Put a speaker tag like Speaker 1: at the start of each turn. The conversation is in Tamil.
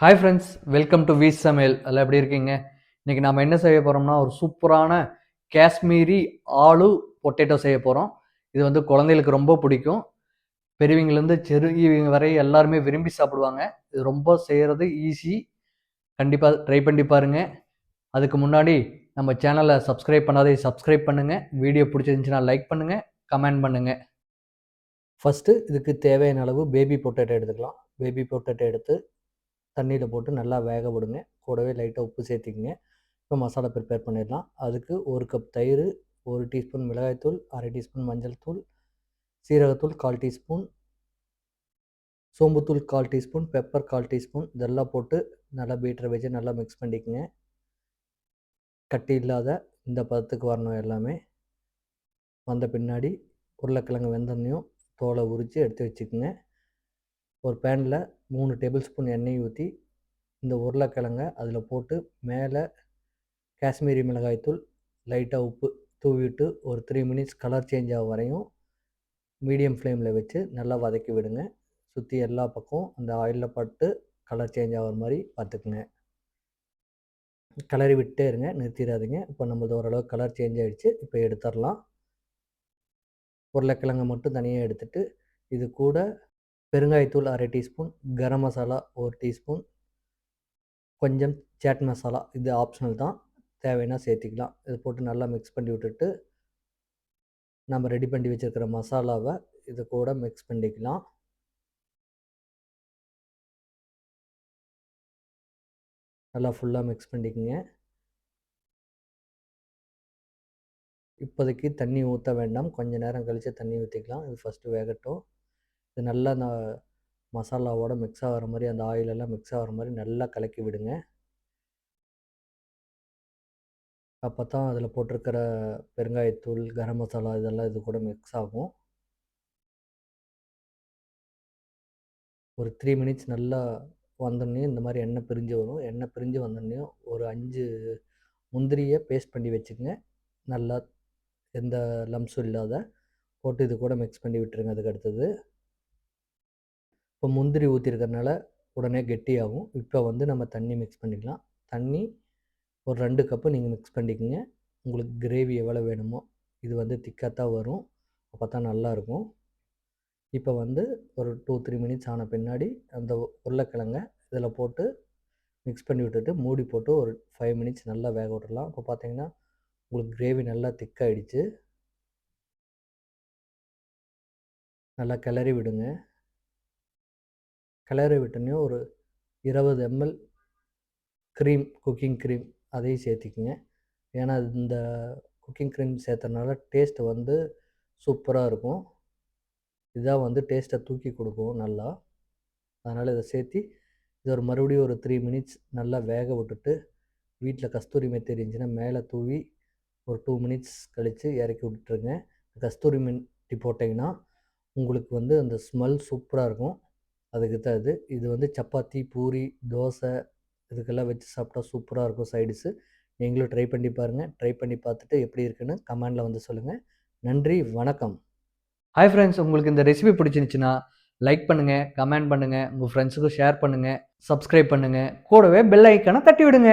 Speaker 1: Hi friends, welcome to views சமையல். எல்லாம் எப்படி இருக்கீங்க? இன்றைக்கி நம்ம என்ன செய்ய போகிறோம்னா, ஒரு சூப்பரான காஷ்மீரி ஆலு பொட்டேட்டோ செய்ய போகிறோம். இது வந்து குழந்தைகளுக்கு ரொம்ப பிடிக்கும். பெரியவங்கலேருந்து சிறியவங்க வரை எல்லாருமே விரும்பி சாப்பிடுவாங்க. இது ரொம்ப செய்கிறது ஈஸி. கண்டிப்பாக ட்ரை பண்ணி பாருங்கள். அதுக்கு முன்னாடி நம்ம சேனலை சப்ஸ்கிரைப் பண்ணாதே சப்ஸ்கிரைப் பண்ணுங்கள். வீடியோ பிடிச்சிருந்துச்சுன்னா லைக் பண்ணுங்கள், கமெண்ட் பண்ணுங்கள். ஃபஸ்ட்டு இதுக்கு தேவையான அளவு பேபி பொட்டேட்டோ எடுத்துக்கலாம். பேபி பொட்டேட்டோ எடுத்து தண்ணியில் போட்டு நல்லா வேக விடுங்க. கூடவே லைட்டாக உப்பு சேர்த்திக்கங்க. இப்போ மசாலா ப்ரிப்பேர் பண்ணிடலாம். அதுக்கு 1 கப் தயிர், 1 டீஸ்பூன் மிளகாய்த்தூள், 1/2 டீஸ்பூன் மஞ்சள் தூள், சீரகத்தூள் 1/4 டீஸ்பூன், சோம்புத்தூள் 1/4 டீஸ்பூன், பெப்பர் 1/4 டீஸ்பூன் இதெல்லாம் போட்டு நல்லா பீட்டரை வச்சு நல்லா மிக்ஸ் பண்ணிக்கங்க. கட்டி இல்லாத இந்த பதத்துக்கு வரணும். எல்லாமே வந்த பின்னாடி உருளைக்கிழங்கு வெந்தனையும் தோலை உரித்து எடுத்து வச்சுக்கோங்க. ஒரு பேனில் 3 டேபிள் ஸ்பூன் எண்ணெய் ஊற்றி இந்த உருளைக்கிழங்க அதில் போட்டு மேலே காஷ்மீரி மிளகாய்த்தூள், லைட்டாக உப்பு தூவிட்டு ஒரு 3 மினிட்ஸ் கலர் சேஞ்ச் ஆக வரையும் மீடியம் ஃப்ளேமில் வச்சு நல்லா வதக்கி விடுங்க. சுற்றி எல்லா பக்கம் அந்த ஆயிலில் பட்டு கலர் சேஞ்ச் ஆகிற மாதிரி பார்த்துக்குங்க. கிளறி விட்டே இருங்க, நிறுத்திடாதீங்க. இப்போ நம்மளது ஓரளவு கலர் சேஞ்ச் ஆகிடுச்சு. இப்போ எடுத்துடலாம். உருளைக்கிழங்கை மட்டும் தனியாக எடுத்துகிட்டு இது கூட பெருங்காயத்தூள் 1/2 டீஸ்பூன், கரம் மசாலா 1 டீஸ்பூன், கொஞ்சம் சாட் மசாலா, இது ஆப்ஷனல் தான், தேவைன்னா சேர்த்திக்கலாம். இது போட்டு நல்லா மிக்ஸ் பண்ணி விட்டுட்டு நம்ம ரெடி பண்ணி வச்சுருக்கிற மசாலாவை இது கூட மிக்ஸ் பண்ணிக்கலாம். நல்லா ஃபுல்லாக மிக்ஸ் பண்ணிக்கோங்க. இப்போதைக்கு தண்ணி ஊற்ற வேண்டாம், கொஞ்சம் நேரம் கழித்து தண்ணி ஊற்றிக்கலாம். இது ஃபஸ்ட்டு வேகட்டும். இது நல்லா மசாலாவோட மிக்ஸ் ஆகிற மாதிரி, அந்த ஆயிலெல்லாம் மிக்ஸ் ஆகிற மாதிரி நல்லா கலக்கி விடுங்க. அப்போ தான் அதில் போட்டிருக்கிற பெருங்காயத்தூள், கரம் மசாலா இதெல்லாம் இது கூட மிக்ஸ் ஆகும். ஒரு 3 மினிட்ஸ் நல்லா வந்தோடனே இந்த மாதிரி எண்ணெய் பிரிஞ்சு வரும். எண்ணெய் பிரிஞ்சு வந்தோடனே ஒரு 5 முந்திரியை பேஸ்ட் பண்ணி வச்சுக்கோங்க. நல்லா எந்த லம்ஸும் இல்லாத போட்டு இது கூட மிக்ஸ் பண்ணி விட்டுருங்க. அதுக்கு அடுத்தது இப்போ முந்திரி ஊற்றிருக்கிறதுனால உடனே கெட்டியாகும். இப்போ வந்து நம்ம தண்ணி மிக்ஸ் பண்ணிக்கலாம். தண்ணி ஒரு 2 கப்பு நீங்கள் மிக்ஸ் பண்ணிக்கோங்க. உங்களுக்கு கிரேவி எவ்வளோ வேணுமோ, இது வந்து திக்காக தான் வரும், அப்போ தான் நல்லாயிருக்கும். இப்போ வந்து ஒரு 2-3 மினிட்ஸ் ஆன பின்னாடி அந்த உருளைக்கிழங்க இதில் போட்டு மிக்ஸ் பண்ணி விட்டுட்டு மூடி போட்டு ஒரு 5 மினிட்ஸ் நல்லா வேக விட்டுடலாம். இப்போ பார்த்தீங்கன்னா உங்களுக்கு கிரேவி நல்லா திக்காகிடுச்சு. நல்லா கிளறி விடுங்க. கிளறி விட்டோன்னே ஒரு 20 ml க்ரீம், குக்கிங் க்ரீம் அதையும் சேர்த்திக்குங்க. ஏன்னா இந்த குக்கிங் க்ரீம் சேர்த்தனால டேஸ்ட்டு வந்து சூப்பராக இருக்கும். இதுதான் வந்து டேஸ்ட்டை தூக்கி கொடுக்கும் நல்லா. அதனால் இதை சேர்த்தி இது ஒரு மறுபடியும் ஒரு 3 மினிட்ஸ் நல்லா வேக விட்டுட்டு வீட்டில் கஸ்தூரி மெத்தி இருந்துச்சுன்னா மேலே தூவி ஒரு 2 மினிட்ஸ் கழித்து இறக்கி விட்டுருங்க. கஸ்தூரி மெத்தி போட்டிங்கன்னா உங்களுக்கு வந்து அந்த ஸ்மெல் சூப்பராக இருக்கும். அதுக்கு தான் இது வந்து சப்பாத்தி, பூரி, தோசை இதுக்கெல்லாம் வச்சு சாப்பிட்டா சூப்பராக இருக்கும் சைடிஷ்ஷு. நீங்களும் ட்ரை பண்ணி பாருங்கள். ட்ரை பண்ணி பார்த்துட்டு எப்படி இருக்குன்னு கமெண்டில் வந்து சொல்லுங்கள். நன்றி, வணக்கம். ஹாய் ஃப்ரெண்ட்ஸ், உங்களுக்கு இந்த ரெசிபி பிடிச்சிருந்துச்சுன்னா லைக் பண்ணுங்கள், கமெண்ட் பண்ணுங்கள், உங்கள் ஃப்ரெண்ட்ஸுக்கும் ஷேர் பண்ணுங்கள், சப்ஸ்கிரைப் பண்ணுங்கள், கூடவே பெல் ஐக்கானை தட்டி விடுங்க.